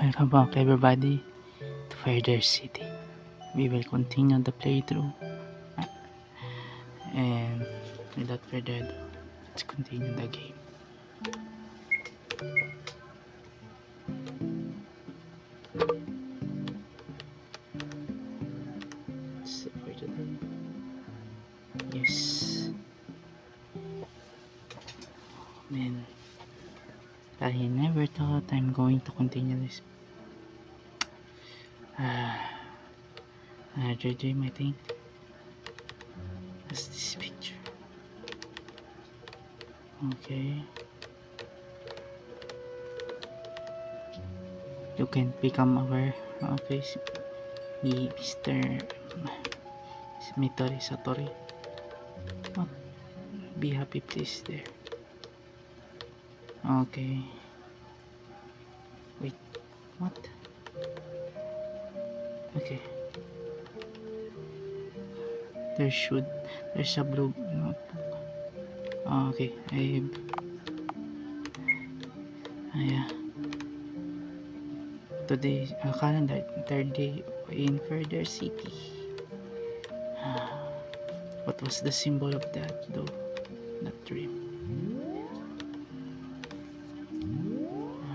Welcome back everybody to Further City. We will continue the playthrough and without further ado, let's continue the game. So for today, yes, man, I never thought I'm going to continue this. Another dream, I think. What's this picture? Okay. You can become aware. Okay, Mr. Mitori Satori. What? Be happy, please. There. Okay. Wait. What? Okay. There's a blue notebook. Okay. Yeah. Today, calendar, third day in Further City. What was the symbol of that though? That dream.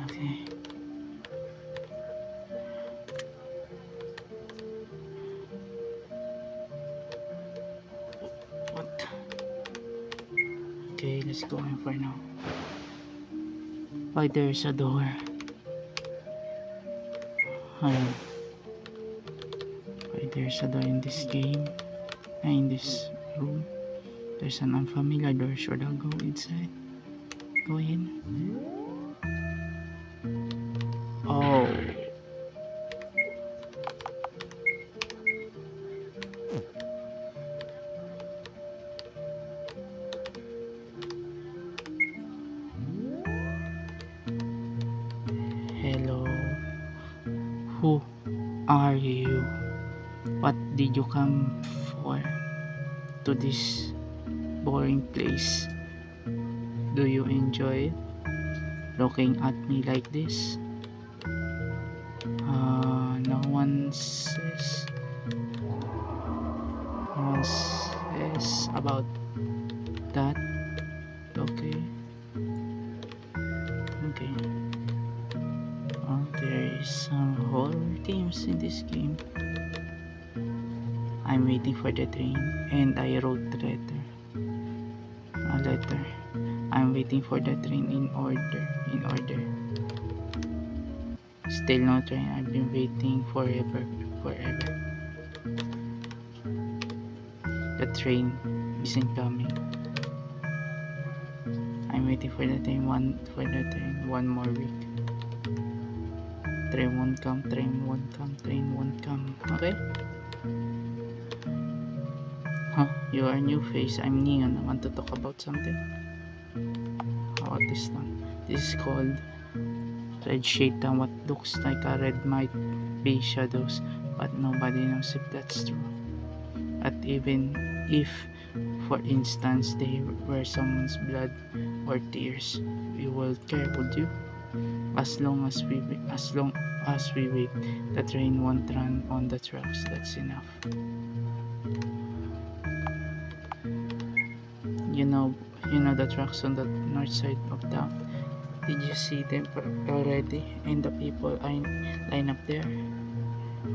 Okay. What? Okay, let's go in for now. Why there's a door? Why there's a door in this game? In this room? There's an unfamiliar door. Should I go inside? Go in. Oh. Hello. Who are you? What did you come for to this boring place? Do you enjoy it? Looking at me like this? No one says about that. Okay. There is some horror themes in this game. I'm waiting for the train and I wrote a letter. I'm waiting for the train in order. Still no train. I've been waiting forever. The train isn't coming. I'm waiting for the train one more week. Train won't come. Okay? Huh? You are new face. I'm Neon. I want to talk about something. How about this one? This is called red shade. What looks like a red might be shadows, but nobody knows if that's true. But even if, for instance, they were someone's blood or tears, we will care, would you? As long as we wait, the train won't run on the tracks. That's enough. You know the tracks on the north side of town. Did you see them already? And the people line up there.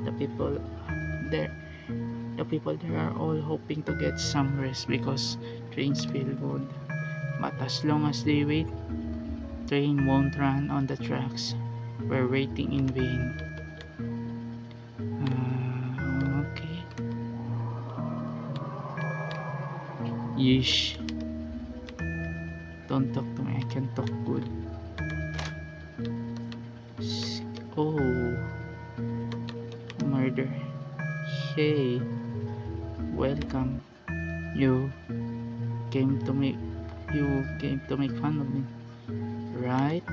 The people there are all hoping to get some rest because trains feel good. But as long as they wait, train won't run on the tracks. We're waiting in vain. Okay. Yeesh. Don't talk to me. I can talk good. Oh. Murder. Hey. Welcome. You came to make fun of me, right?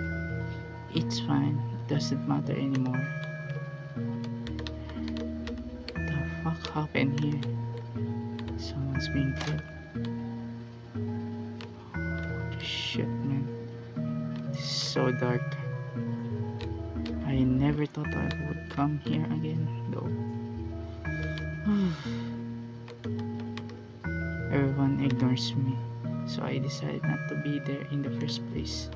It's fine. It doesn't matter anymore. What the fuck happened here? Someone's being killed. Shit, man. This is so dark. I I never thought I would come here again, though. Everyone ignores me, so I decided not to be there in the first place.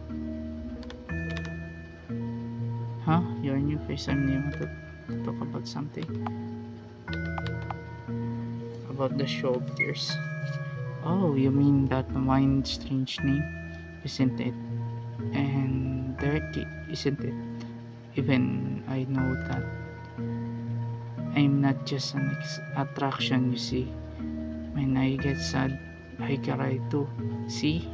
Huh? You're a new face. I'm new to talk about something. About the show of tears. Oh, you mean that one strange name, isn't it? And dirty, isn't it? Even I know that I'm not just an attraction, you see. When I get sad, I cry too. See?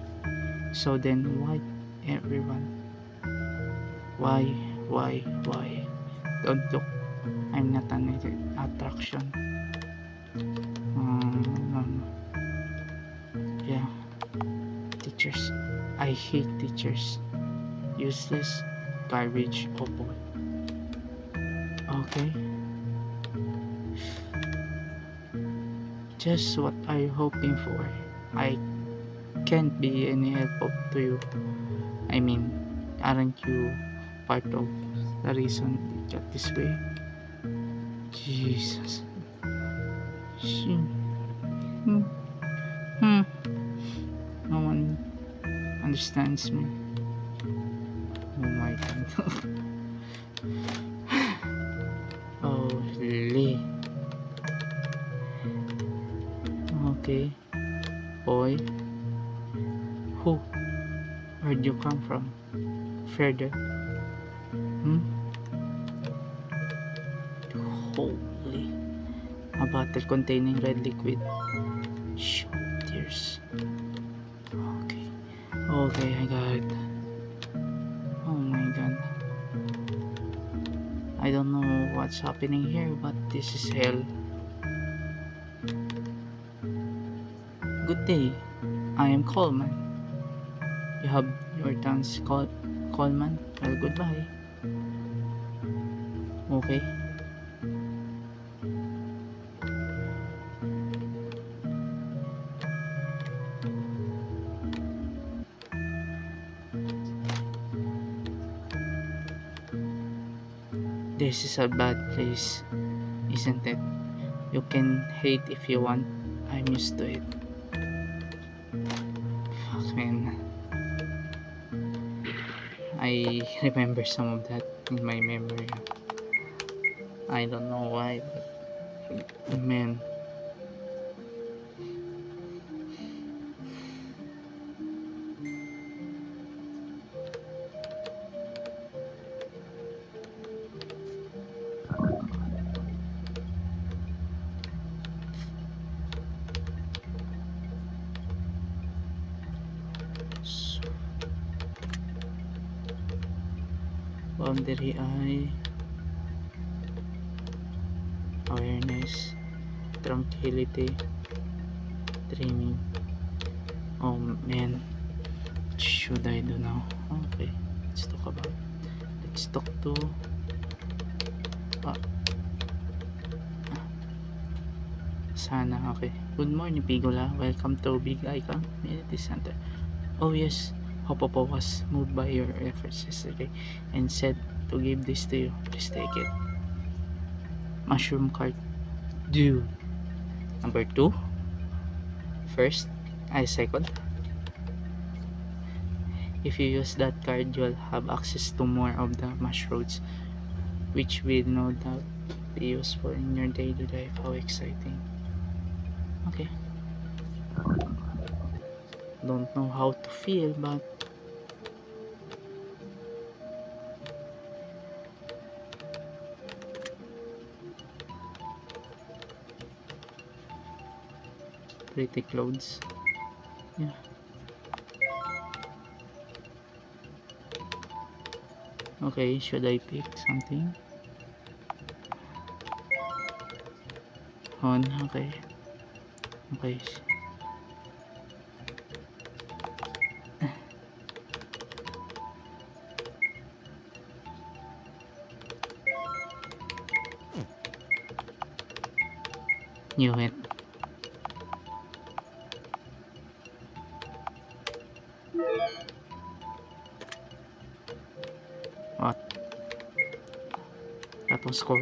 So then why everyone? Why, why? Don't look. I'm not an attraction. Um, yeah. Teachers. I hate teachers. Useless. Garbage. Oh boy. Okay. Just what I'm hoping for. I can't be any help to you. I mean, aren't you part of the reason it got this way? Jesus. Hmm. Hmm. No one understands me. Oh my god. Oh, really? Okay. Boy. Who? Where'd you come from? Further? Holy. A bottle containing red liquid. Show tears. Okay. Okay, I got it. Oh my god. I don't know what's happening here, but this is hell. Good day. I am Coleman. You have your tongues, Coleman. Well, goodbye. Okay. This is a bad place, isn't it? You can hate if you want. I'm used to it. Fuck, man. I remember some of that in my memory. I don't know why, but man. Boundary eye, awareness, tranquility, dreaming. Oh man, what should I do now? Okay, let's talk to Sana. Okay, good morning Pigola, welcome to Big Icon Community Center. Oh yes, Hopopo was moved by your efforts yesterday and said to give this to you. Please take it. Mushroom card. Do. Number 2. First, I second. If you use that card, you'll have access to more of the mushrooms, which will no doubt be useful in your daily life. How exciting. Okay. Don't know how to feel, but pretty clothes. Yeah. Okay, should I pick something? On, okay. Okay. Knew it. What? That was cool.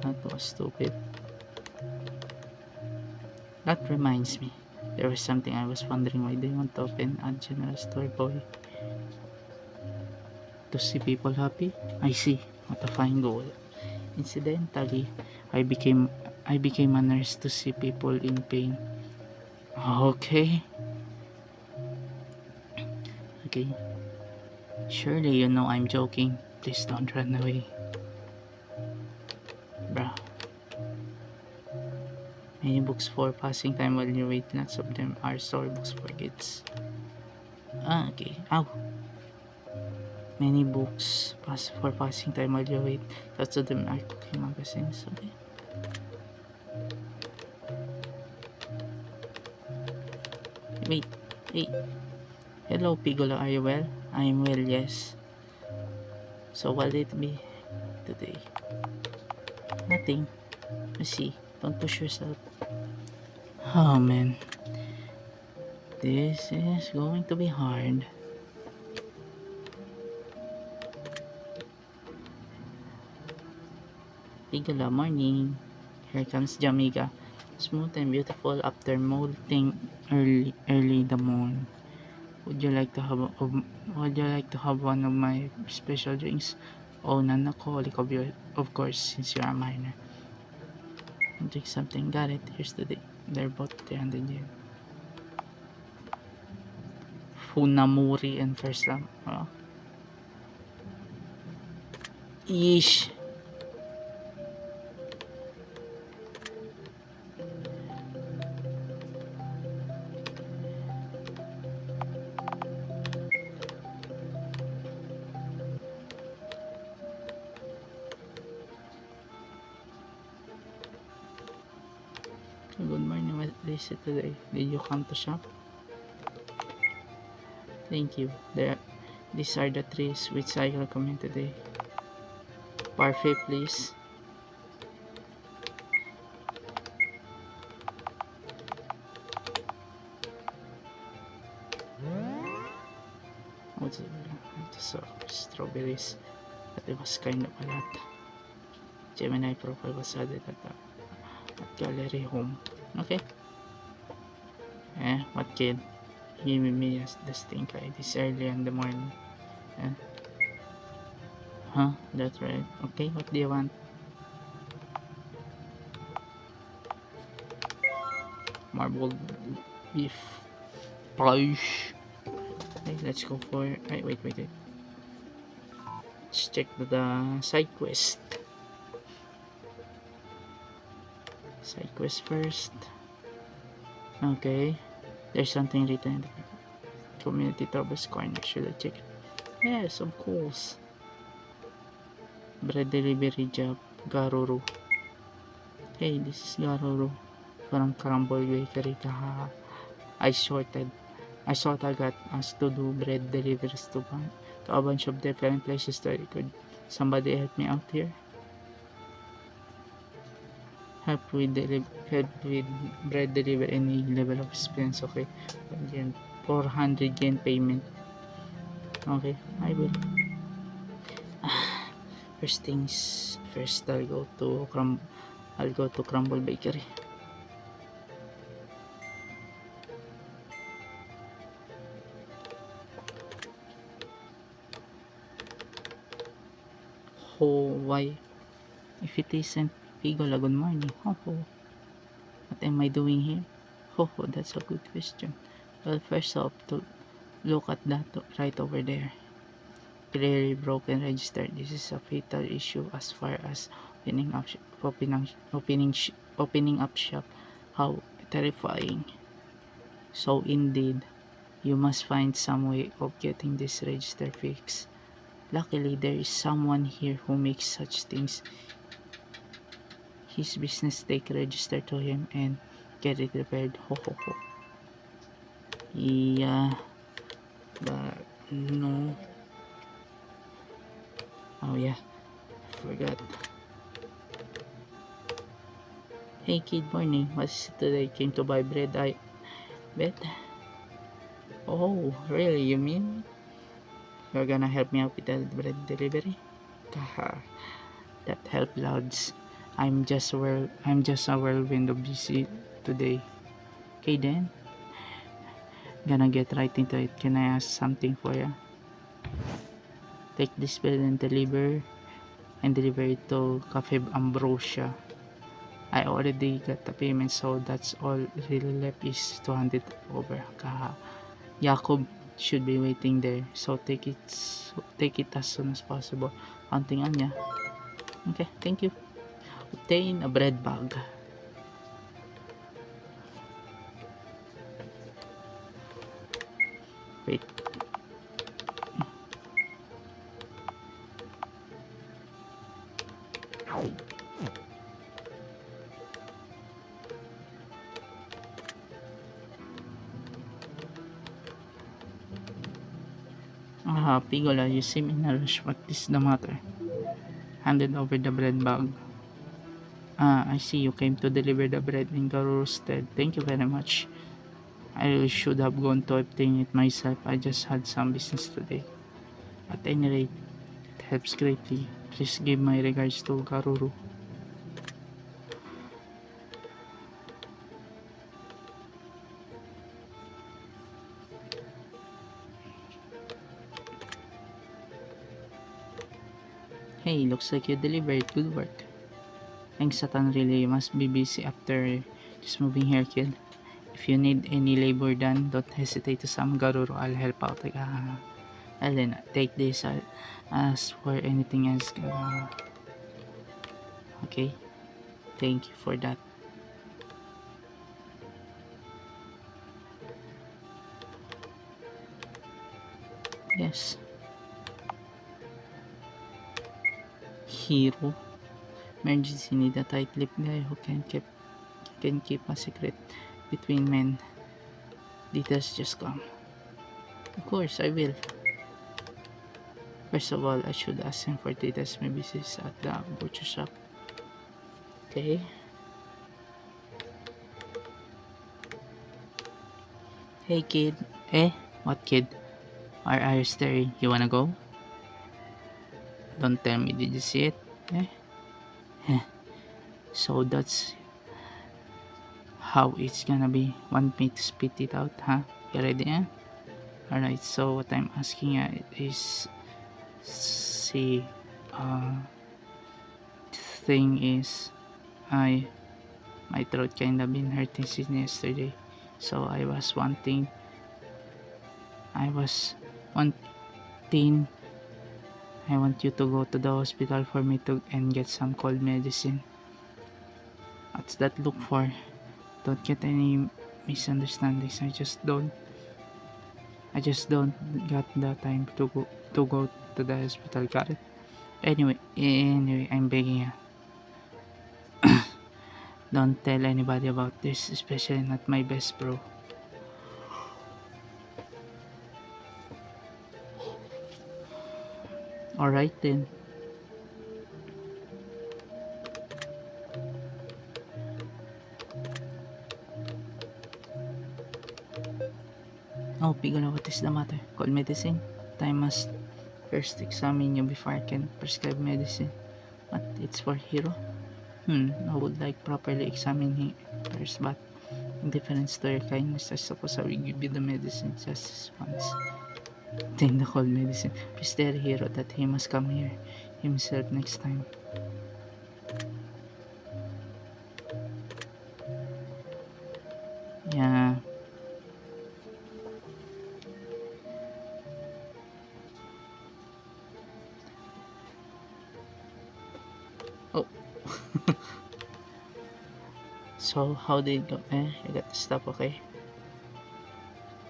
That was stupid. That reminds me. There was something I was wondering, why do you want to open a general store, boy? To see people happy? I see. What a fine goal. Incidentally, I became a nurse to see people in pain. Okay. Okay. Surely you know I'm joking. Please don't run away. Bruh. Many books for passing time while you wait. Lots of them are storybooks for kids. Okay. Ow. Many books for passing time while you wait. Lots of them are cooking magazines. Okay. Wait. Hey. Hello, Pigola. Are you well? I am well, yes. So what will it be today? Nothing. Let's see. Don't push yourself. Oh man. This is going to be hard. Pigola, morning. Here comes Jamiga. Smooth and beautiful after molting early in the morning. Would you like to have one of my special drinks? Oh, non-alcoholic of course, since you're a minor. Drink something. Got it. Here's the date. They're both 300 yen. Funamori and first lamp. Oh. Ish. Good morning. What is it today? Did you come to shop? Thank you. These are the trees which I recommend today. Parfait, please. What's it? So, strawberries. But it was kind of a lot. Gemini profile was added at gallery home. Okay. What kid? Give me the stink eye this early in the morning. Huh? That's right. Okay, what do you want? Marbled beef. Plush. Okay, let's go for... Wait. Let's check the side quest. Side quest first. Okay. There's something written in the community Troubles corner. Should I check it? Yeah, some calls. Bread delivery job. Garuru. Hey, this is Garuru from Crumble Bakery. I thought I got us to do bread deliveries to a bunch of different places. Could somebody help me out here? Help with bread delivery, any level of expense. Okay, 400 yen payment. Okay, I will. First things first, I'll go to Crumble Bakery. Oh, why? If it isn't Pigola, good morning. What am I doing here? That's a good question. Well, first off, to look at that right over there. Clearly broken register. This is a fatal issue as far as opening up shop. How terrifying. So indeed, you must find some way of getting this register fixed. Luckily, there is someone here who makes such things. His business take register to him and get it repaired. Yeah, but no. Oh yeah, forgot. Hey kid, morning. What's it today? Came to buy bread. I bet. Oh, really? You mean you're gonna help me out with the bread delivery? Haha, that help loads. I'm just a whirlwind of busy today. Okay then, gonna get right into it. Can I ask something for you? Take this bread and deliver it to Cafe Ambrosia. I already got the payment, so that's all really left is to hand it over. Kaha. Jacob should be waiting there, so take it as soon as possible. Counting on ya. Okay, thank you. Obtain a bread bag. Wait. Pigola, you seem in a rush. What is the matter? Handed over the bread bag. I see you came to deliver the bread in Garuru's stead. Thank you very much. I really should have gone to obtain it myself. I just had some business today. At any rate, it helps greatly. Please give my regards to Garuru. Hey, looks like you delivered. Good work. Thanks, Satan. Really, you must be busy after just moving here, kid. If you need any labor done, don't hesitate to summon Garuru. I'll help out. Ellen, take this as for anything else. Okay, thank you for that. Yes. Hero. Emergency, need a tight-lipped guy who can keep a secret between men. Details just come. Of course, I will. First of all, I should ask him for details. Maybe he's at the butcher shop. Okay. Hey kid. What kid? Why are you staring? You wanna go? Don't tell me, did you see it? So that's how it's gonna be. Want me to spit it out, huh? You ready, Alright, so what I'm asking is, see, thing is, my throat kinda been hurting since yesterday, so I was wanting I want you to go to the hospital for me to and get some cold medicine. What's that look for? Don't get any misunderstandings. I just don't got the time to go to the hospital. Got it? Anyway, I'm begging you. Don't tell anybody about this, especially not my best bro. Alright then. Oh, Pigola, what is the matter? Cold medicine? I must first examine you before I can prescribe medicine. But it's for Hero? I would like properly examine him first, but in difference to your kindness, I suppose I will give you the medicine just once. Take the cold medicine. Please tell Hero that he must come here himself next time. Yeah. Oh. So, how did it go? You got to stop, okay?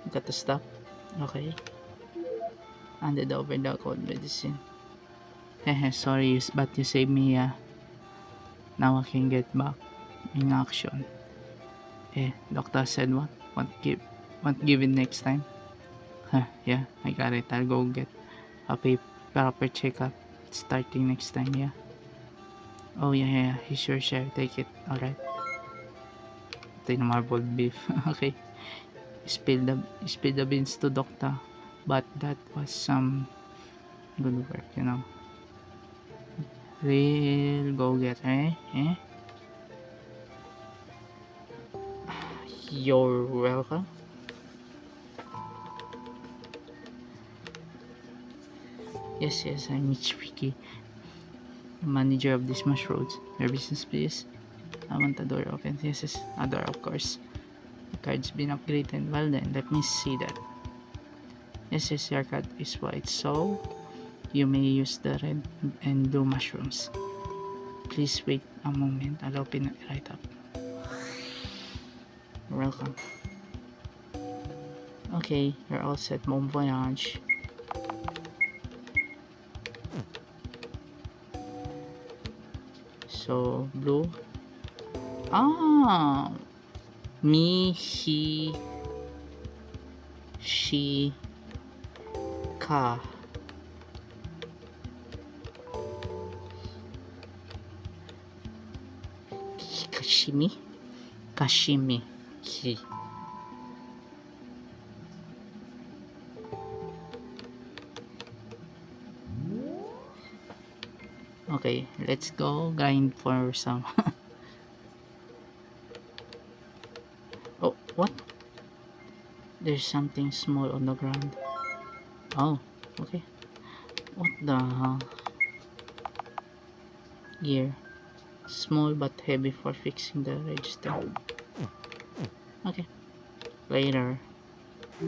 You got to stop, okay? Handed over the cold medicine. Sorry, but you saved me, Now I can get back in action. Doctor said what? Want give it next time? Yeah, I got it. I'll go get a proper checkup starting next time, yeah. Oh, yeah. He sure shall take it. Alright. Take the marbled beef. Okay. spill the beans to doctor, but that was some good work, you know. Real go-getter, eh? You're welcome. Yes, I'm Mitch Ricky, manager of this Roads. Your business, please. I want the door open. Yes, a door, of course. The card's been upgraded. Well then, let me see that. Yes, your card is white, so you may use the red and blue mushrooms. Please wait a moment. I'll open it right up. You're welcome. Okay, you're all set. Bon voyage. So, blue. Ah! Me, he, she, ka. Kashimi? Kashimi. Ki. Okay, let's go grind for some. Oh, what? There's something small on the ground. Oh, okay. What the hell? Gear. Small but heavy for fixing the register. Okay. Later. We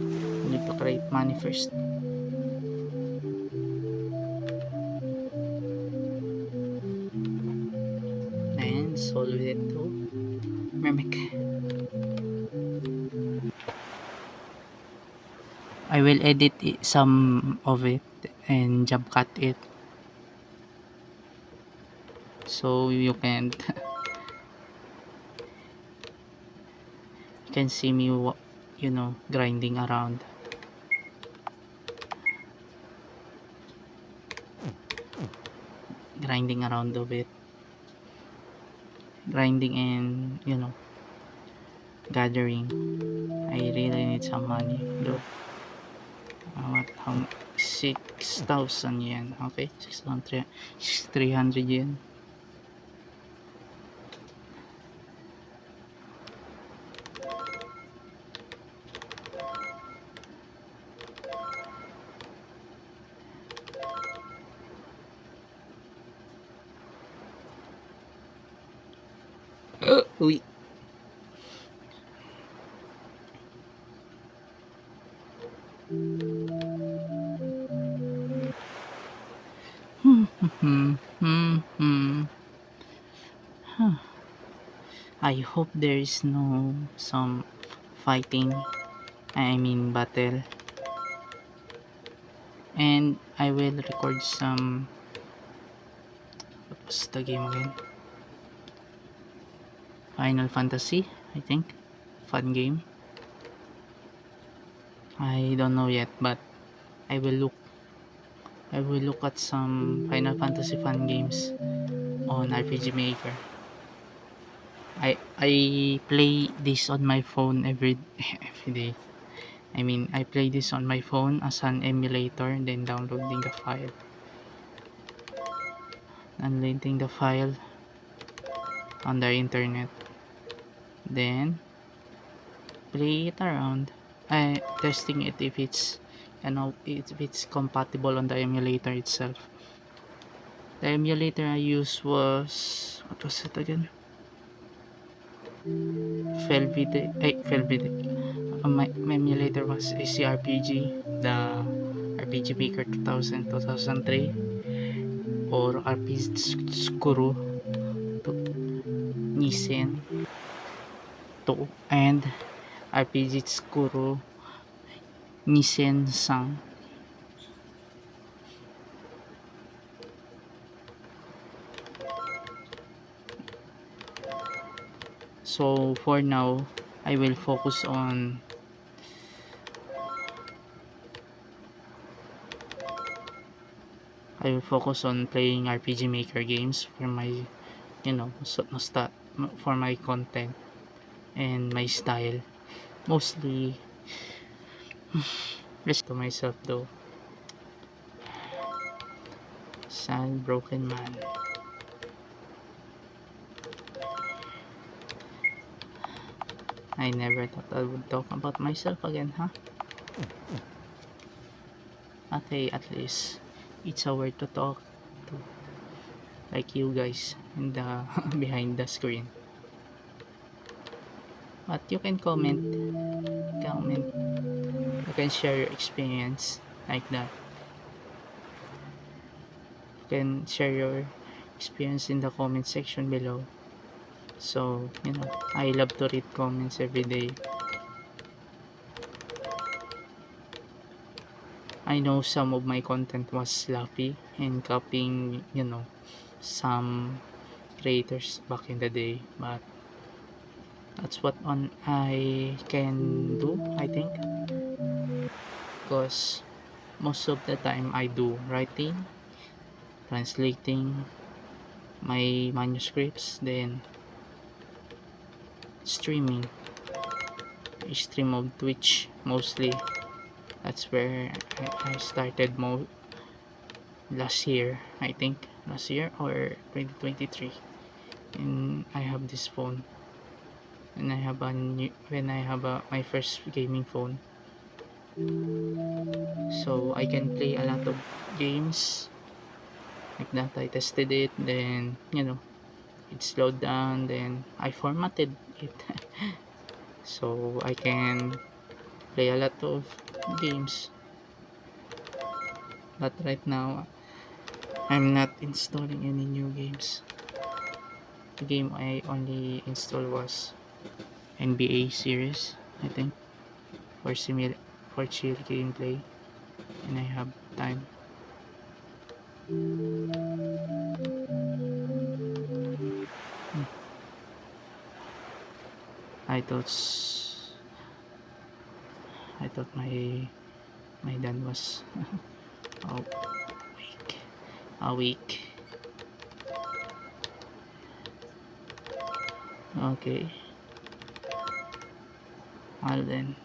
need to create money first. And solve it to Mermic. I will edit some of it and jump cut it so you can see me, you know, grinding around. Of it, grinding and, you know, gathering. I really need some money though. How 6,000 yen. Okay, 6,300 yen. Uy. I hope there is no some fighting, I mean battle, and I will record some. What was the game again? Final Fantasy, I think. Fun game. I don't know yet, but I will look at some Final Fantasy fun games on RPG Maker. I play this on my phone every day. I mean, I play this on my phone as an emulator, then downloading the file on the internet, then play it around, testing it if it's, you know, if it's compatible on the emulator itself. The emulator I used was, what was it again? Velvide. My emulator was ACRPG, the RPG Maker 2000, 2003, or RPG Tsukuru, Nisen 2, and RPG Tsukuru Nisen Sang. So for now, I will focus on playing RPG Maker games for my, you know, for my content and my style. Mostly Just to myself though. Sad broken man. I never thought I would talk about myself again, huh? Okay, at least it's a word to talk to, like you guys in the behind the screen. But you can comment. You can share your experience like that. You can share your experience in the comment section below. So, I love to read comments every day. I know some of my content was sloppy and copying, some creators back in the day, but that's what I can do, I think, because most of the time I do writing, translating my manuscripts, then streaming. I stream of Twitch mostly. That's where I started last year, I think, last year or 2023. And I have this phone, and I have my first gaming phone, so I can play a lot of games like that. I tested it, then it slowed down, then I formatted it so I can play a lot of games. But right now I'm not installing any new games. The game I only installed was NBA series, I think, for chill gameplay, and I have time. I thought my dad was awake. Okay. Well then,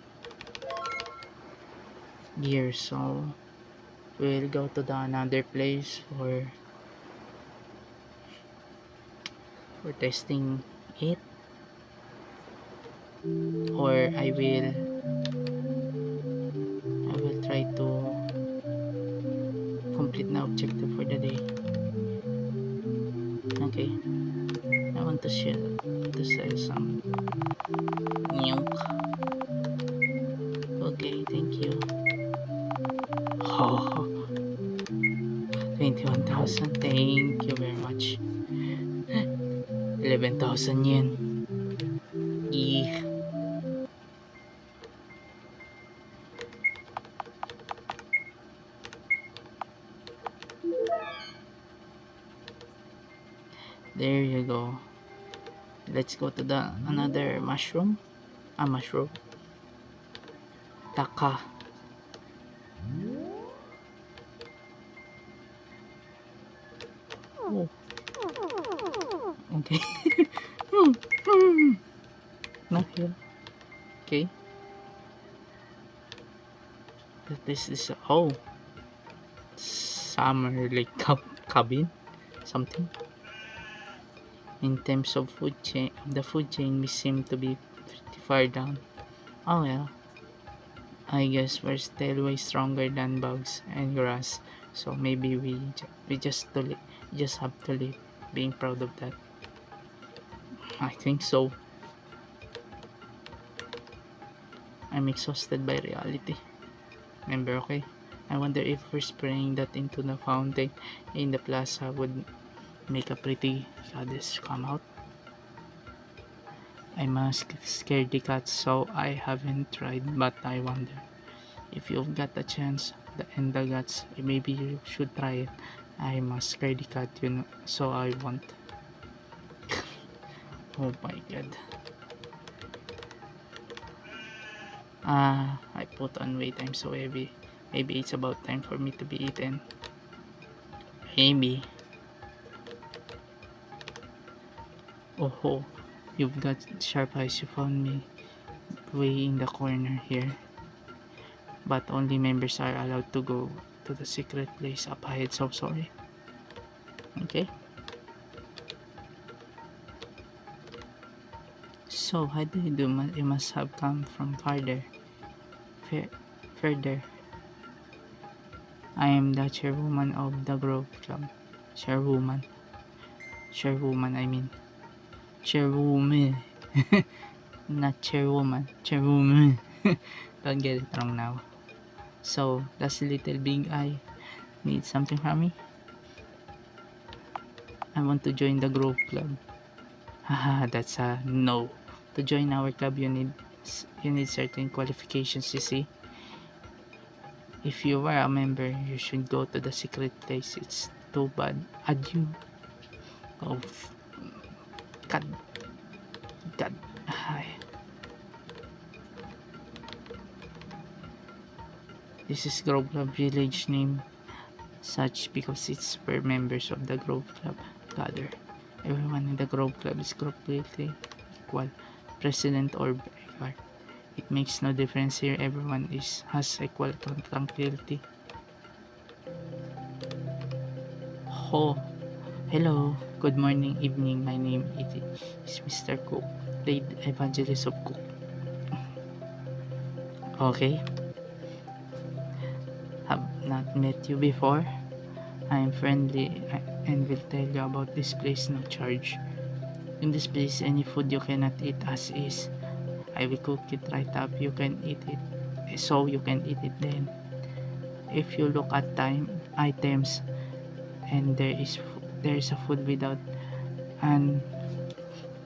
here, so we'll go to the another place for testing it, or I will try to complete the objective for the day. Okay, I want to say some nuke. Okay, thank you. Oh, 21,000, thank you very much. 11,000 yen. Yeah. There you go. Let's go to the another mushroom. Mushroom. Taka. Oh. Okay. Not here. Okay. This is summer like cabin something. In terms of the food chain, we seem to be pretty far down. Oh yeah, I guess we're still way stronger than bugs and grass, so maybe we just have to live, being proud of that. I think so. I'm exhausted by reality. Remember, okay? I wonder if we're spraying that into the fountain in the plaza would make a pretty goddess come out. I'm a scaredy cat, so I haven't tried, but I wonder if you've got a chance and the guts, maybe you should try it. I'm a scaredy cat, so I want. Oh my god. I put on weight, I'm so heavy. Maybe it's about time for me to be eaten. Maybe. Oh, you've got sharp eyes. You found me way in the corner here. but only members are allowed to go to the secret place up ahead. So sorry. Okay. So how do you do? You must have come from farther. Further. I am the chairwoman of the Grove Club. Chairwoman. Chairwoman, I mean. Chairwoman. Not chairwoman. Chairwoman. Don't get it wrong now. So, does little big eye need something from me? I want to join the Grove Club. Haha, that's a no. To join our club, you need certain qualifications, you see. If you were a member, you should go to the secret place. It's too bad. Adieu. Oh, God. God. Ay. This is Grove Club village name such because it's where members of the Grove Club gather. Everyone in the Grove Club is completely equal, president or beggar. It makes no difference here. Everyone has equal tranquility. Oh, hello, good morning, evening. My name is Mr. Cook, the evangelist of Cook. Okay. Have not met you before. I am friendly and will tell you about this place, no charge. In this place, any food you cannot eat as is. I will cook it right up. You can eat it. So you can eat it then. If you look at items and there is a food without an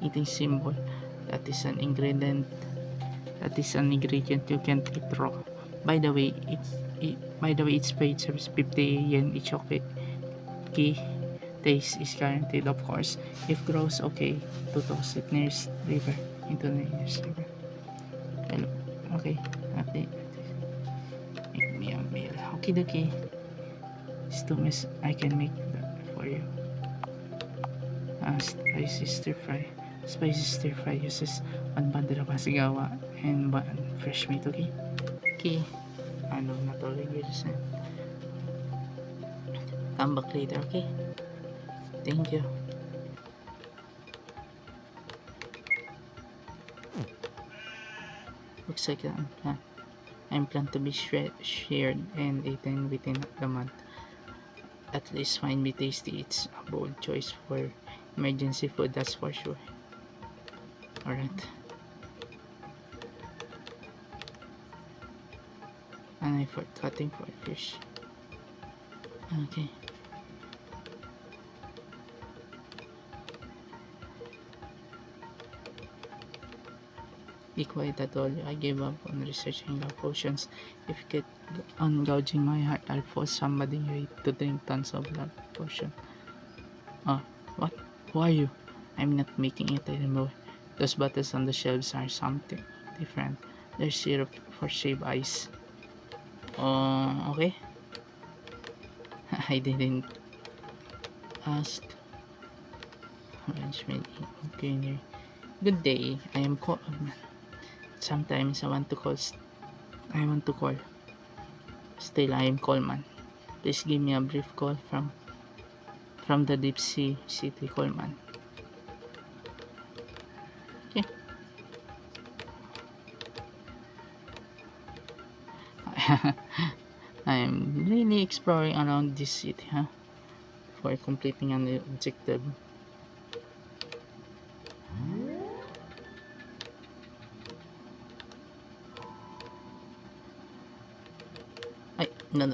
eating symbol, that is an ingredient you can't eat raw. By the way, it's paid service 50 yen each. Okay. Taste is guaranteed, of course. If gross, okay, to toss it nearest river into the nearest river. Hello. Okay. Make me a meal. Okay, dokie. Stumis, I can make that for you. Spicy stir fry uses 1 bundle of hasigawa and 1 fresh meat. Okay. Okay. Ano na to, years. Come back later. Okay. Thank you. Looks like I'm planned to be shared and eaten within the month. At least find me tasty. It's a bold choice for emergency food, that's for sure. Alright. And I for cutting for fish. Okay. Be quiet, I told you. I gave up on researching love potions. If you get on gouging my heart, I'll force somebody to drink tons of love potion. What? Who are you? I'm not making it anymore. Those bottles on the shelves are something different. There's syrup for shaved ice. Okay. I didn't ask. Arrangement in Good day. I am Sometimes I want to call. Still, I am Coleman. Please give me a brief call from the Deep Sea City, Coleman. Okay. I am really exploring around this city, for completing an objective. No.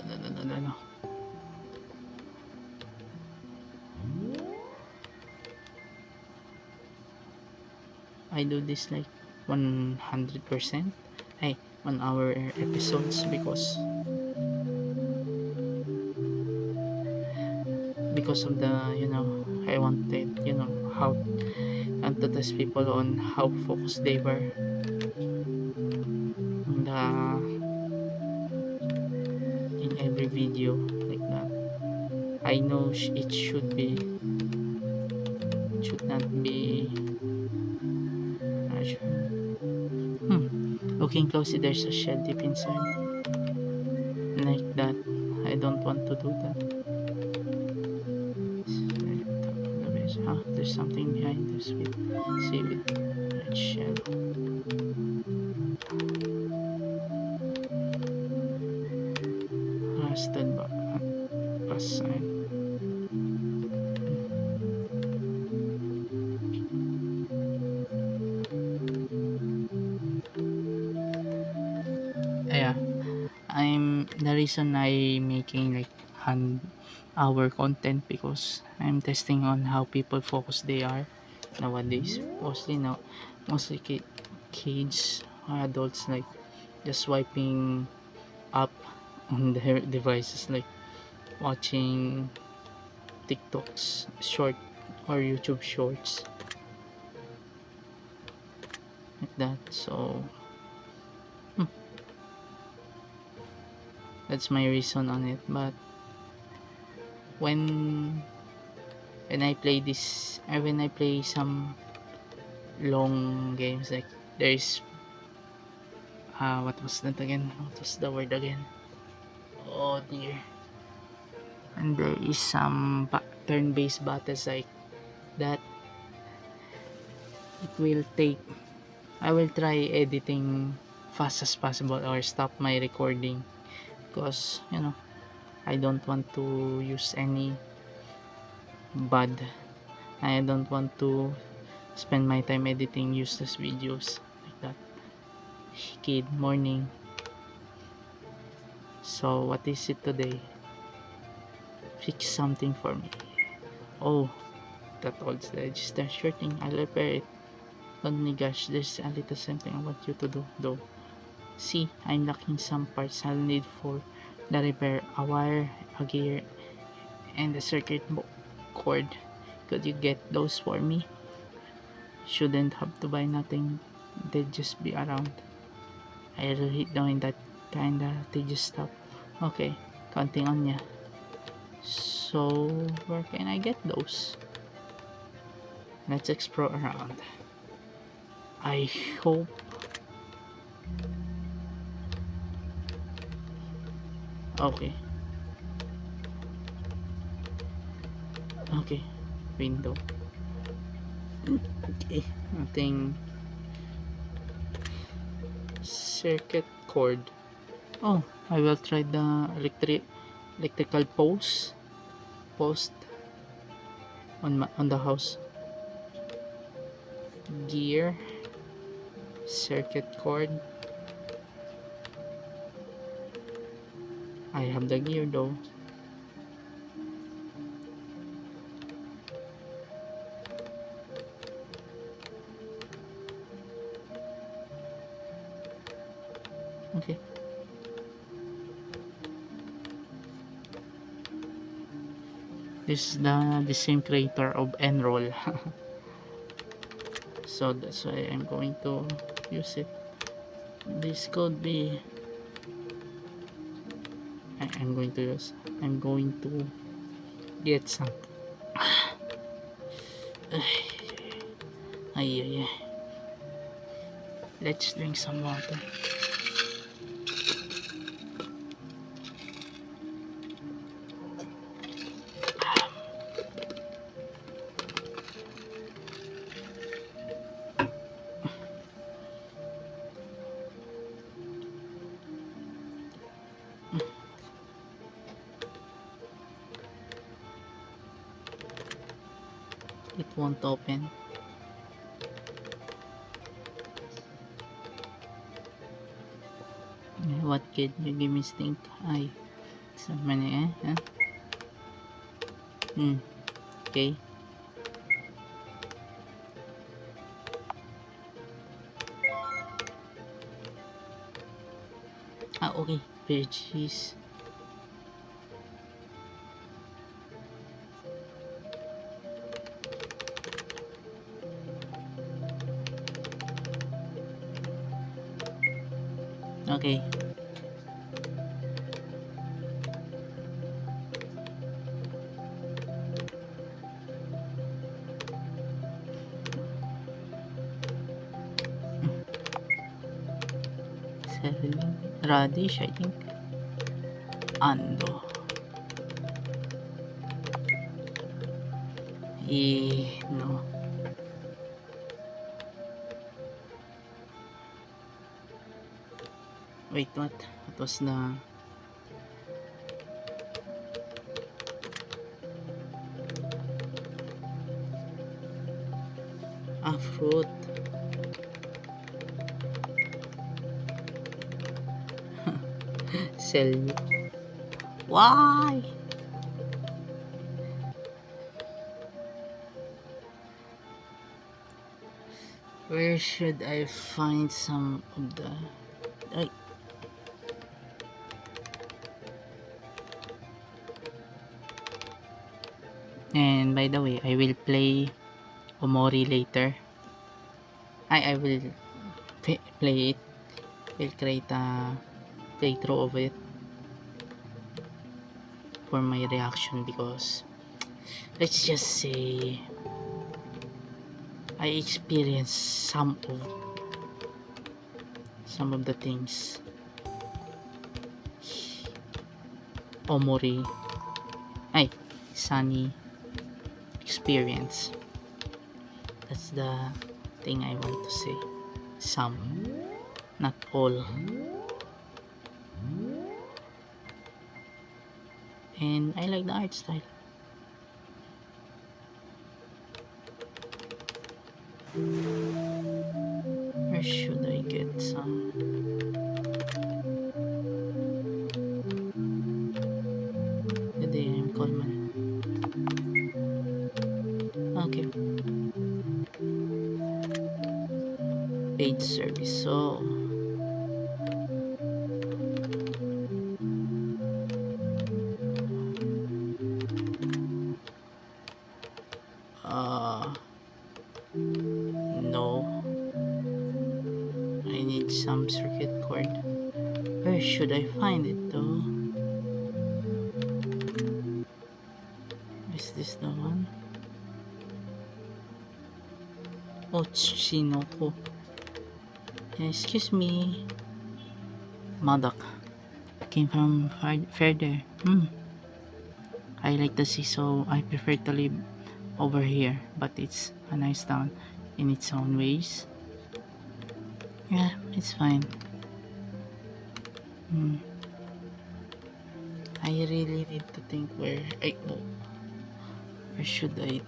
I do this like 100%. 1 hour episodes because of the, I wanted, how and to test people on how focused they were in every video like that. I know it should not be Looking closely, there's a shell deep inside. like that. I don't want to do that. There's something behind this with seaweed red shell. Rusted bus sign. Yeah, the reason I making like 1 hour content because I'm testing on how people focus they are nowadays. Mostly kids or adults like just swiping up on their devices, like watching TikToks short or YouTube shorts like that. So that's my reason on it. But when when I play some long games, like there's what was that again? What was the word again? Oh dear. And there is some turn-based battles like that. It will take. I will try editing fast as possible or stop my recording because I don't want to use any bad. I don't want to spend my time editing useless videos like that. Kid morning. So what is it today? Fix something for me. Oh, that old register shorting. I'll repair it. Oh my gosh, there's a little something I want you to do though. See, I'm lacking some parts I'll need for the repair. A wire, a gear, and a circuit cord. Could you get those for me? Shouldn't have to buy nothing. They'd just be around. I really hate doing that kinda tedious stuff. Okay, counting on ya. So, where can I get those? Let's explore around. I hope. Okay. Okay. Window. Okay. Nothing. Circuit cord. Oh, I will try the electrical post on the house. Gear. Circuit cord. I have the gear though. Okay. This is the same creator of Enroll. So that's why I'm going to use it. This could be I'm going to get some. Ay. Let's drink some water. It won't open. What kid you give me stink? Ay, so many huh? Okay. Okay. Veggies. Okay. Radish, I think. Ando. No. Wait, what? What was the... fruit. Sell you. Why? Where should I find some of the... And by the way, I will play Omori later. I will play it. Will create a playthrough of it for my reaction, because let's just say I experienced some of the things Omori Sunny experience. That's the thing I want to say. Some, not all. And I like the art style. Where should I get some? The day I'm Coleman. Okay. Paid service. So no. I need some circuit cord. Where should I find it though? Is this the one? Tsuchinoko. Excuse me. Madak. Came from further. I like the sea, so I prefer to live over here. But it's a nice town in its own ways. Yeah, it's fine. I really need to think where I go. Where should I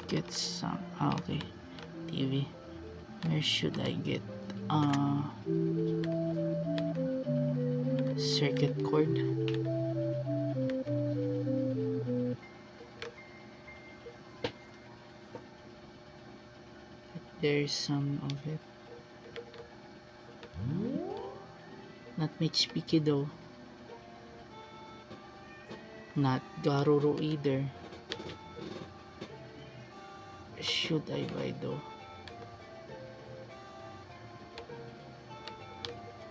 get some? Okay, TV. Where should I get circuit cord? There's some of it. Not Michipiki though. Not Garuru either. Should I buy though?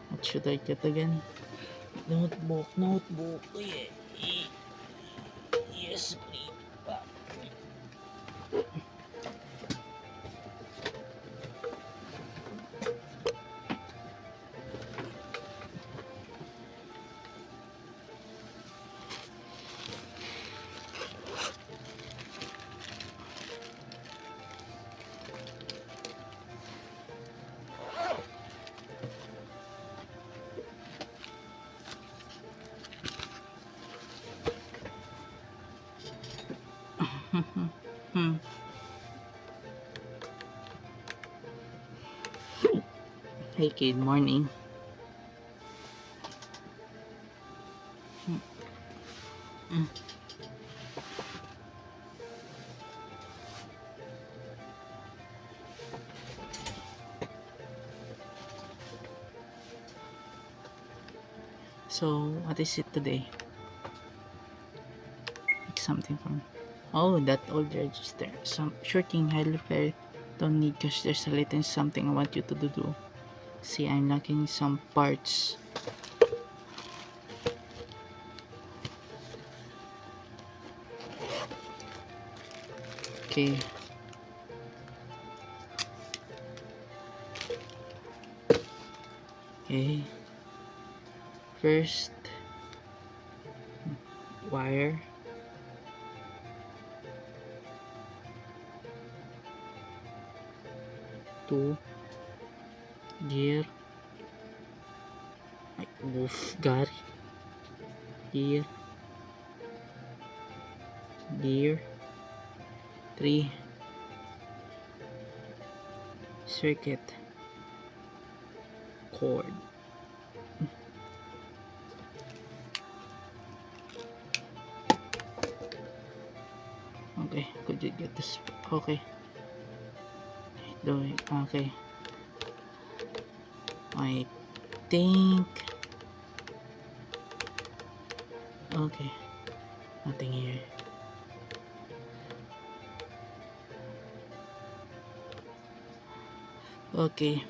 What should I get again? Notebook. Yes, please. Hey kid, morning. So, what is it today? Like something from... Oh, that old register. Some sure thing, highly fair. Don't need cash. There's a little something I want you to do. See, I'm lacking some parts. Okay. Okay. First, wire, two, gear, ay oof, Gary, gear, gear, 3, circuit, cord. Okay, could you get this? Okay, do it. Okay, I think. Okay, nothing here. Okay,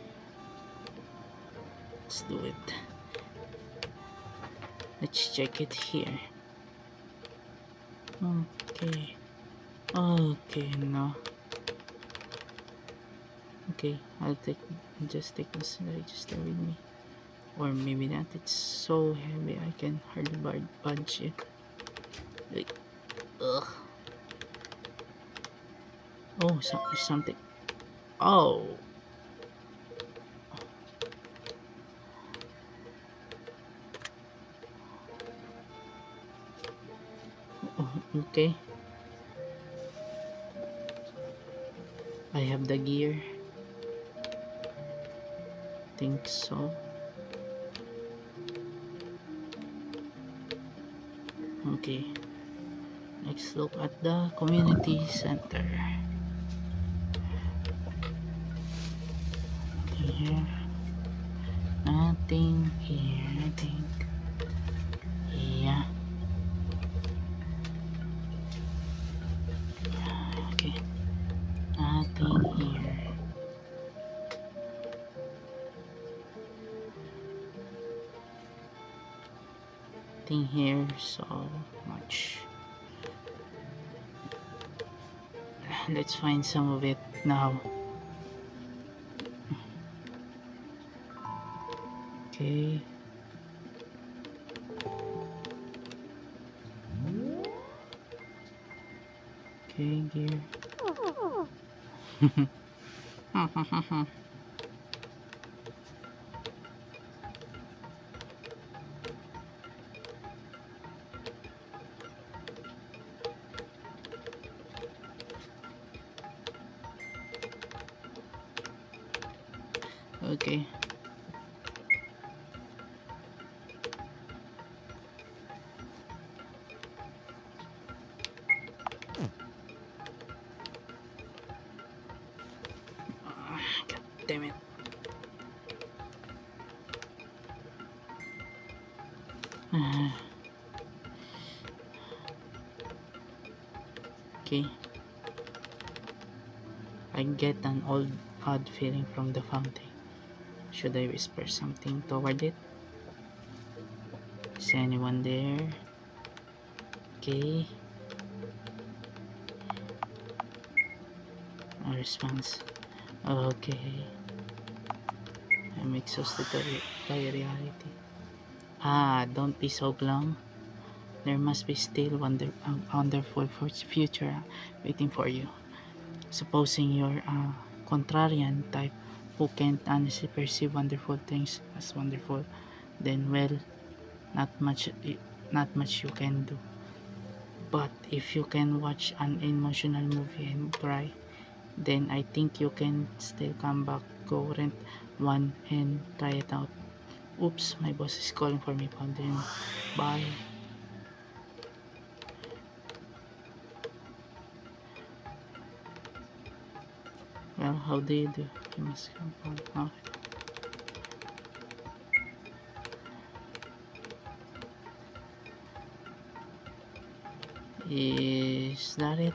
let's do it. Let's check it here. Okay. Okay, no. Okay, just take this register with me. Or maybe not, it's so heavy I can hardly budge it. Like, ugh. Oh, something. Oh. Oh, okay. I have the gear. Think so. Okay. Let's look at the community center. Nothing here. Nothing here, I think. Yeah. Okay. Nothing here. Nothing here so much. Let's find some of it now. Okay. Okay, gear. Okay. God damn it. Okay. I get an odd feeling from the fountain. Should I whisper something toward it? Is anyone there? Okay. No response. Okay. I'm exhausted by reality. Don't be so glum. There must be still wonderful future waiting for you. Supposing you're a contrarian type who can't honestly perceive wonderful things as wonderful, then well, not much you can do. But if you can watch an emotional movie and cry, then I think you can still come back, go rent one and try it out. Oops, my boss is calling for me. Then bye. Well, how do you do? You must come on. Okay. Is that it?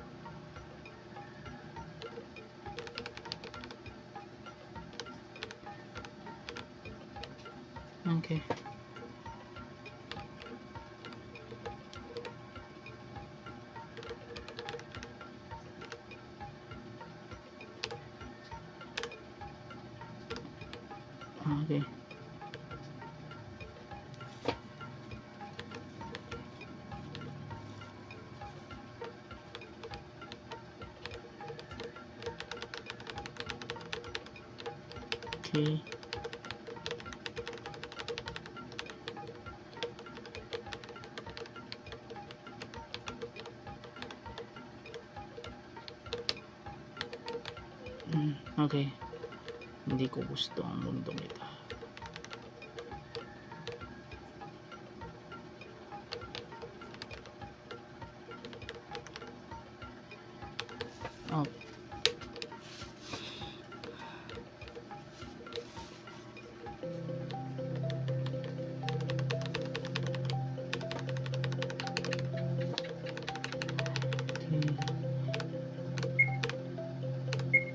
Okay. Okay. Okay. Okay. Hindi ko gusto ang mundong ito. Oh. Okay.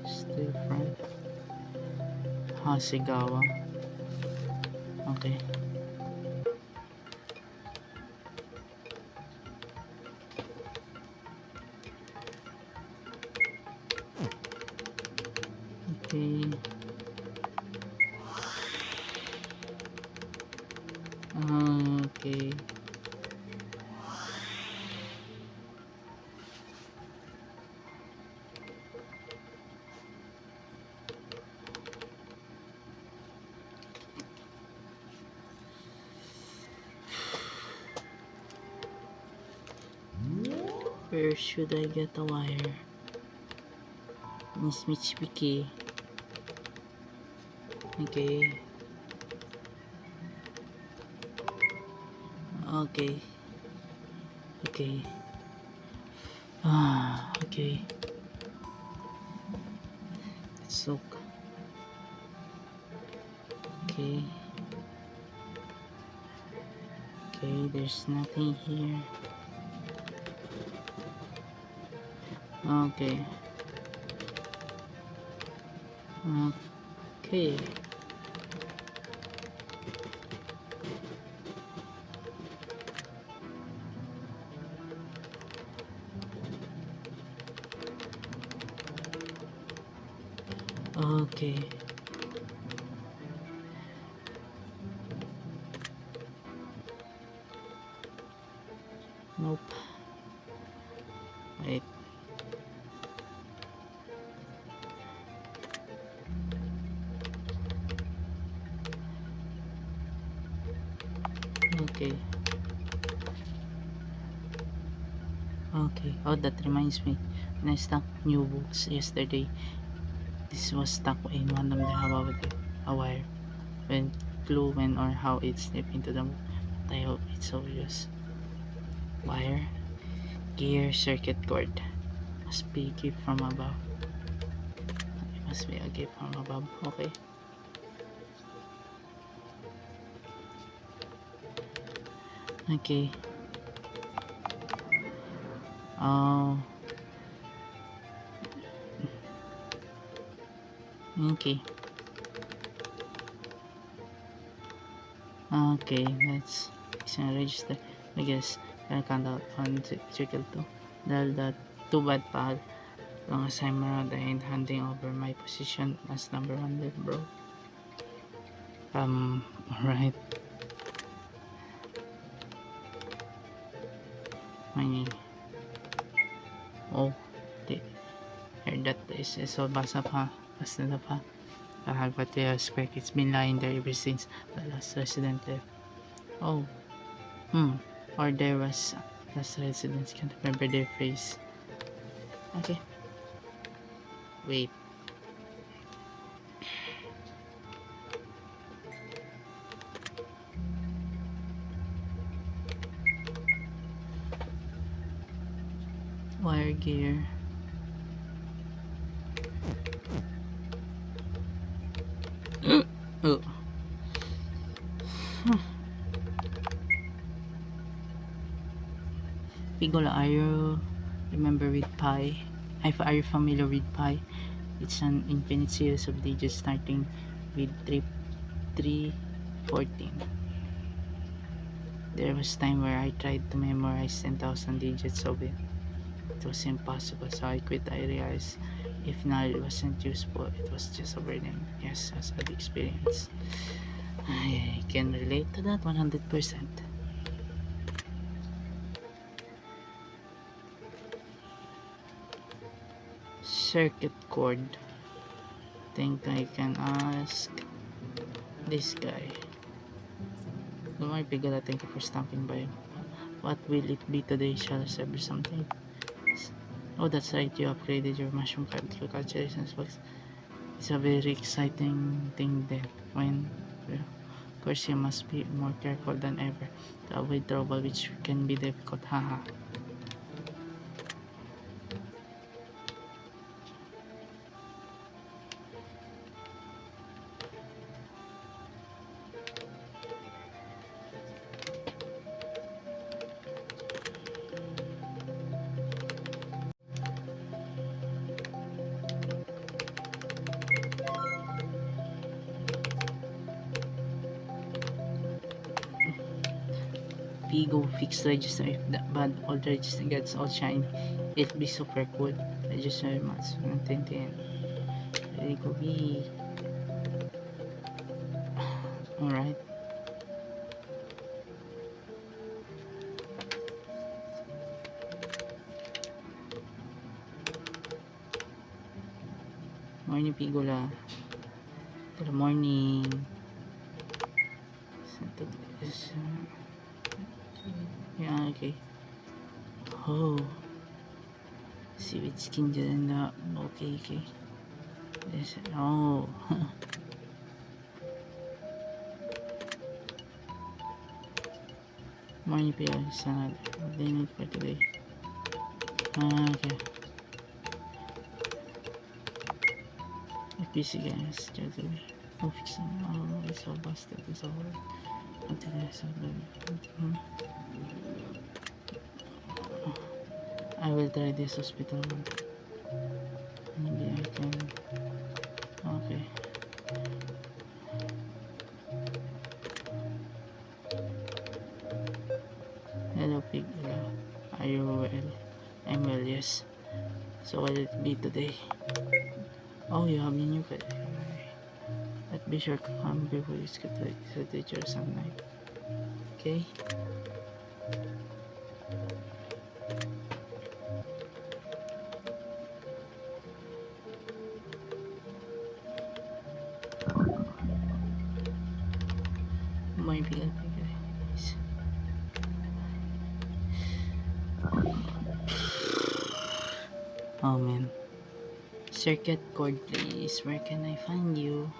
Still front. Hasegawa. Okay. Okay. Okay. Where should I get a wire? Miss Mitchbiki. Okay. Okay. Okay. Okay. Let's look. Okay. Okay, there's nothing here. Okay. Okay. Okay. Nope. Wait. Okay. Okay. Oh, that reminds me. When I stuck new books yesterday, this was stuck in one of them. How about a wire? When clue when or how it slipped into the book. I hope it's obvious. Wire. Gear circuit cord. Must be a gift from above. It must be a gift from above. Okay. Okay. Oh. Okay. Okay, let's register. I guess I'll count out on circle 2. Dahil that too bad pal. Long as I'm around, I ain't handing over my position as number 1 there, bro. Alright. My oh, here that place is so basa pa. Basta na pa. What do you expect? It's been lying there ever since the last resident left. Oh, or there was last residents. Can't remember their face. Okay. Wait. Wire gear. Oh. Pigola, are you remember with pi? Are you familiar with pi? It's an infinite series of digits starting with 314. There was time where I tried to memorize 10,000 digits of it. It was impossible, so I quit. I realized if knowledge wasn't useful, it was just a burden. Yes, as I've experienced. I can relate to that 100%. Circuit cord. Think I can ask This guy. Good morning, Pigala. Thank you for stopping by. What will it be today? Shall I serve you something? Oh, that's right. You upgraded your mushroom card. Congratulations, folks. It's a very exciting thing then. Of course, you must be more careful than ever to avoid trouble, which can be difficult. Haha. Pigo fixed register. If the bad old register gets all shiny, it'll be super cool. Register months 2010. There you go. Be alright. Morning, Pigola. Good morning. Yeah, okay. Oh, seaweed skin dyan na. Okay, okay. Yes. Oh. Morning, Pio. Salad. What do you need for today? Okay. PC guys. Oh, fix them. Oh, it's all busted. It's all right. Until there's a baby. I will try this hospital one. Maybe I can. Okay. Hello, Pig. Are you well? I'm well, yes. So, what will it be today? Oh, you have a new pet. But be sure to come before you get to the teacher some night. Okay? Maybe guys. Oh man. Circuit cord, please. Where can I find you?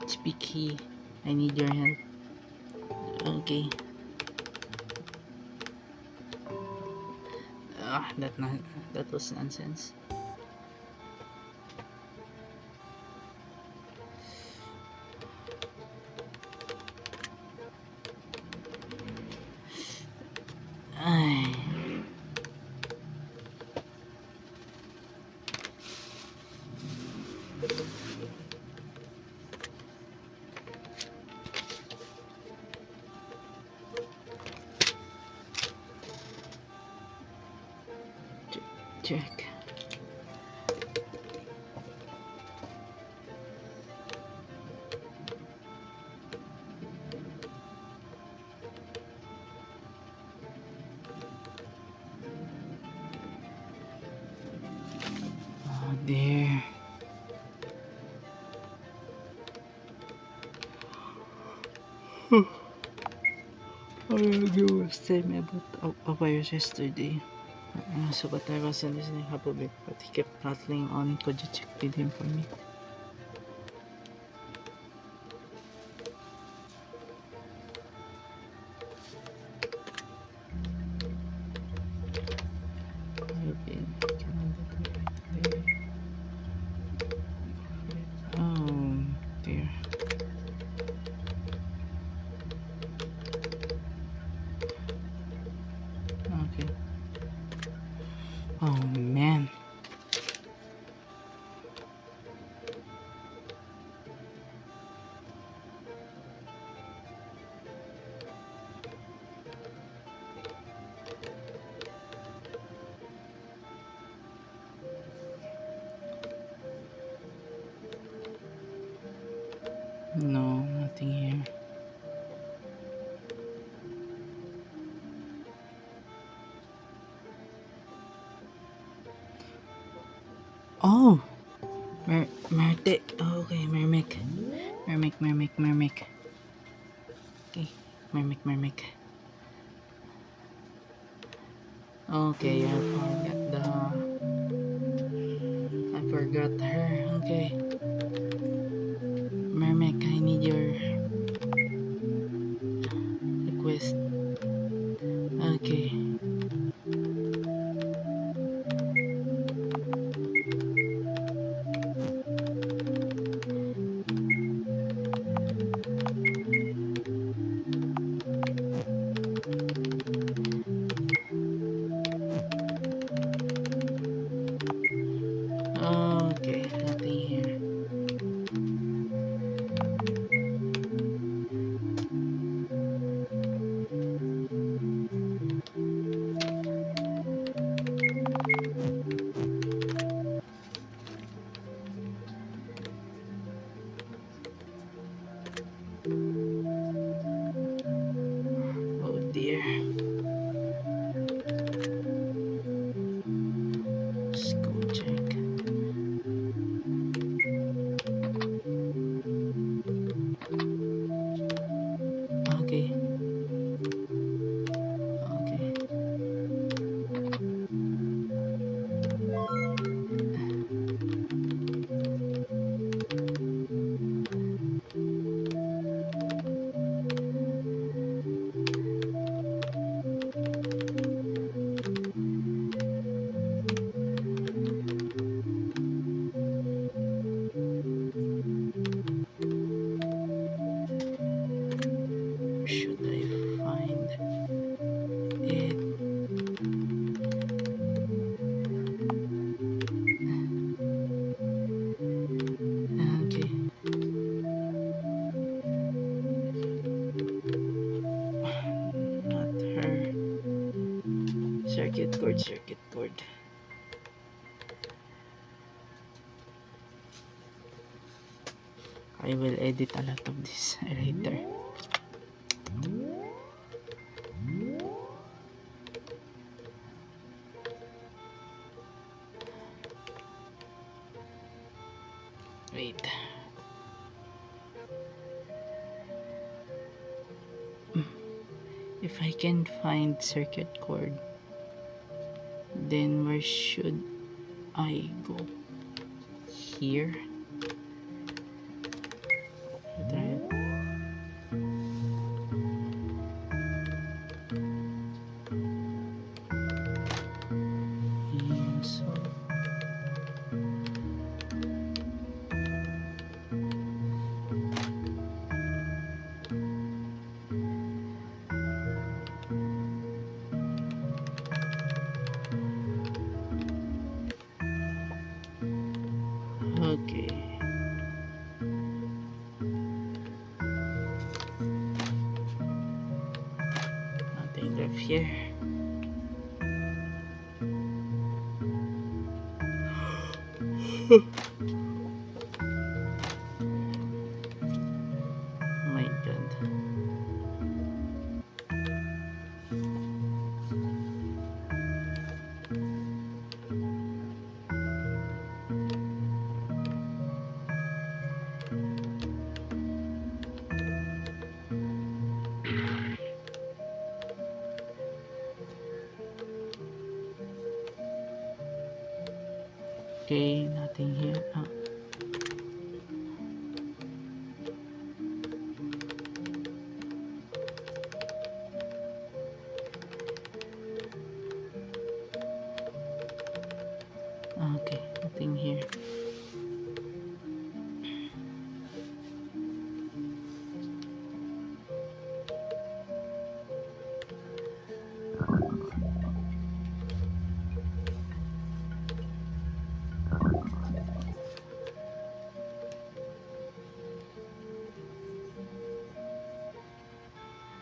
Speaky. I need your help. Okay. That was nonsense. Ay. Check. Oh dear. You was telling me about Abayos yesterday. So but I wasn't listening half of it, but he kept rattling on. Could you check with him for me? Okay. Oh dear. Okay. Oh man. No, nothing here. Oh! Merte. Oh, okay, Mermic. Mermic. Okay, Mermic. Okay, I forgot her. Okay. Mermic, I need your request. Okay. Okay, nothing here. Oh dear. Let's go check. Okay. Okay. Should I find it? Okay. Not her. Circuit cord. I will edit a lot of this later. Wait. If I can find circuit cord, then where should I go? Here? Try it. And so okay. Nothing left here. My god. Okay, nothing here. Okay, nothing here.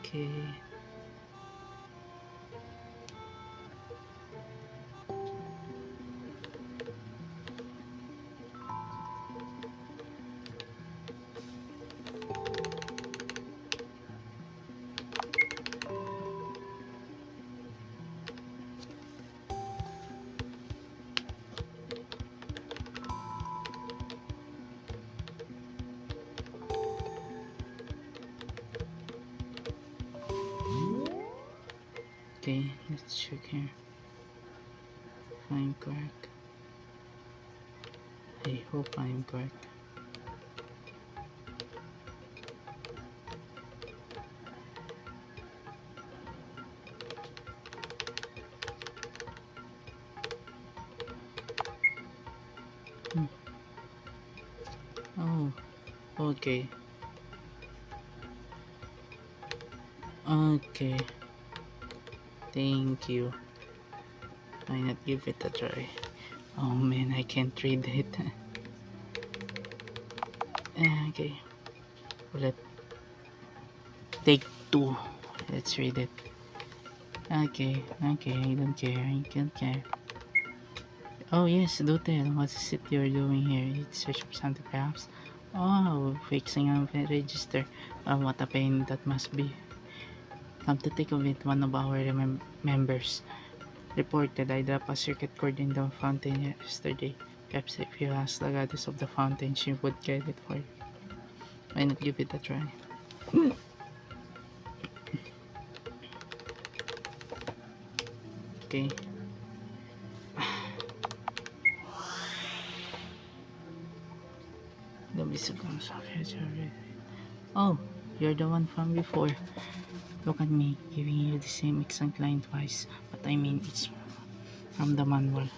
Okay. Okay, let's check here. If I'm correct. I hope I'm correct. Hmm. Oh, okay. Okay. Thank you. Why not give it a try? Oh man, I can't read it. Okay. Let take two. Let's read it. Okay, okay, I don't care. I don't care. Oh yes, do tell. What is it you're doing here? It's search for something perhaps. Oh, fixing a register. What a pain that must be. Come to think of it, one of our members reported I dropped a circuit cord in the fountain yesterday. Perhaps if you ask the goddess of the fountain, she would get it for you. Why not give it a try? Okay. The bishop comes off here. Oh, you're the one from before. Look at me, giving you the same exact line twice. But I mean, it's from the manual.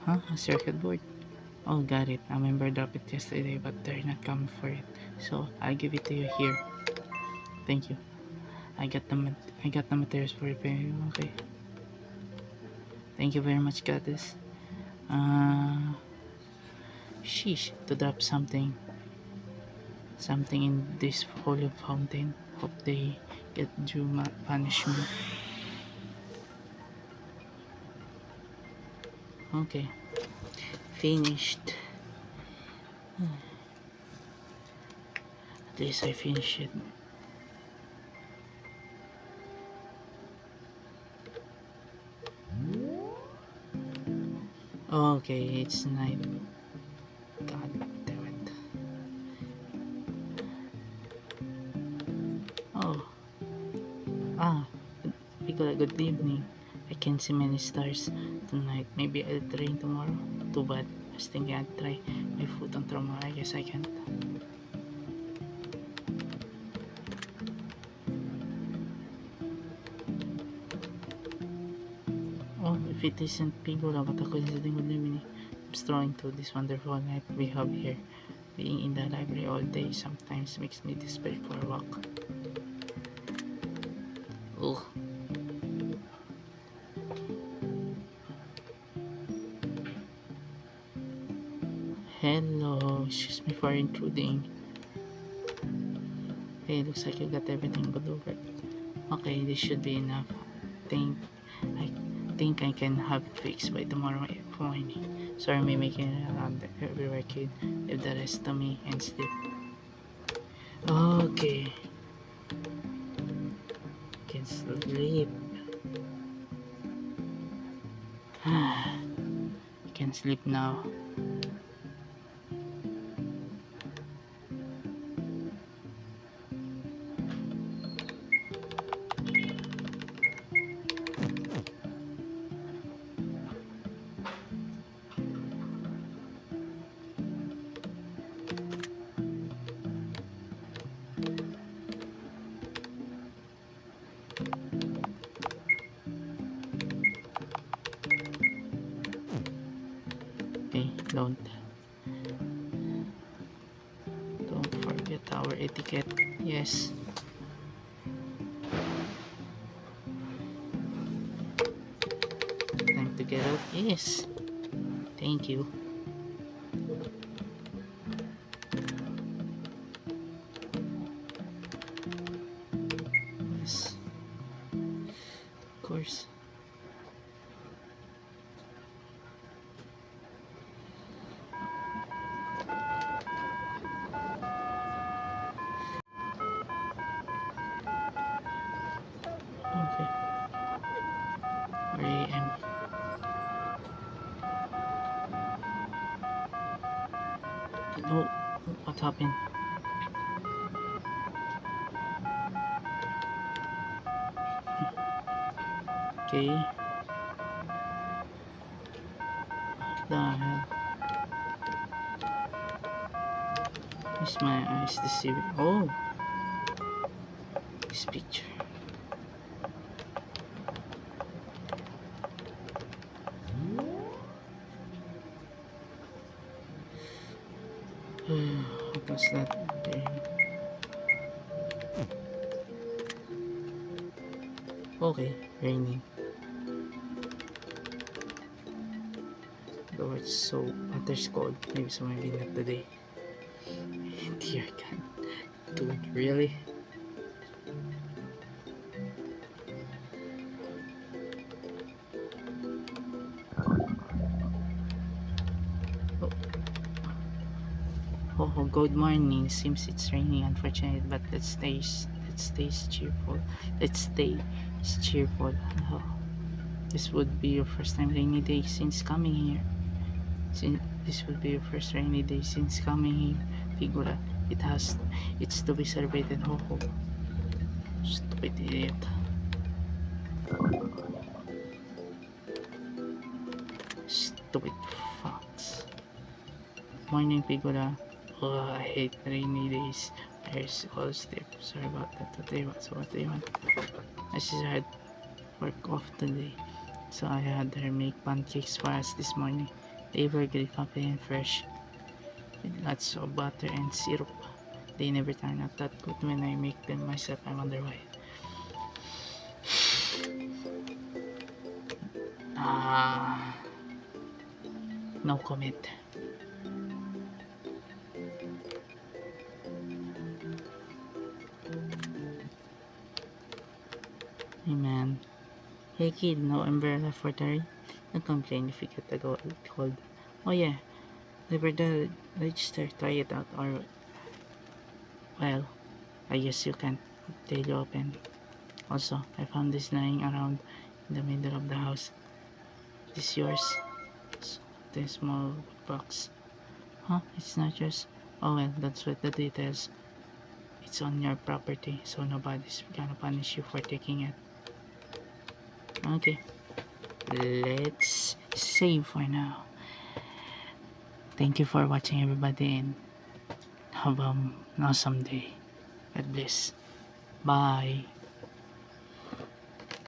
Huh? A circuit board? Oh, got it. A member dropped it yesterday, but they're not coming for it. So, I'll give it to you here. Thank you. I got the materials for repairing. Okay. Thank you very much, goddess. Sheesh, to drop something in this holy fountain. Hope they get due punishment. Okay, finished. At least I finished it. Okay, it's night. God damn it. Oh. Because good evening. I can see many stars tonight. Maybe I'll train tomorrow. Too bad. I was thinking I'd try my foot on tomorrow. I guess I can't. Oh, if it isn't Pigola, what a coincidence with me. I'm strolling through this wonderful night we have here. Being in the library all day sometimes makes me desperate for a walk. Ugh. Hello, excuse me for intruding. Okay, looks like you got everything good over. Okay, this should be enough. I think I can have it fixed by tomorrow morning. Sorry, me making it around everywhere, kid. Leave the rest to me and sleep. Okay, can sleep. I can sleep now. Okay, don't forget our etiquette. Yes. Time to get out. Yes. Thank you. Yes. Of course. Okay. Where I am. Oh, what happened? Okay. The hell is my eyes deceiving? Oh, this picture. What was that there? Okay, raining. Though it's so water's cold. Maybe so maybe not today. Dear God. Dude, really? Oh, oh, good morning. Seems it's raining, unfortunately, but let's stay cheerful. Let's stay cheerful. Oh, this would be your first time rainy day since coming here. Since this will be your first rainy day since coming here, Figura. It's to be celebrated. Ho ho. Stupid idiot. Stupid fox. Morning, Figura. Oh, I hate rainy days. There's all stiff. Sorry about that. What do you want? So what do you want? I just had work off today, so I had her make pancakes for us this morning. They were great, coffee and fresh, with lots of butter and syrup. They never turn out that good when I make them myself. I wonder why. Ah, no comment. Hey man. Hey kid, no umbrella for the rain? Don't complain if you get the cold. Oh yeah, never the register. Try it out, or well, I guess you can't take it open. Also, I found this lying around in the middle of the house. This yours? The small box. Huh? It's not yours? Oh well, that's what the details. It's on your property, so nobody's gonna punish you for taking it. Okay, let's save for now. Thank you for watching, everybody, and have an awesome day. God bless. Bye.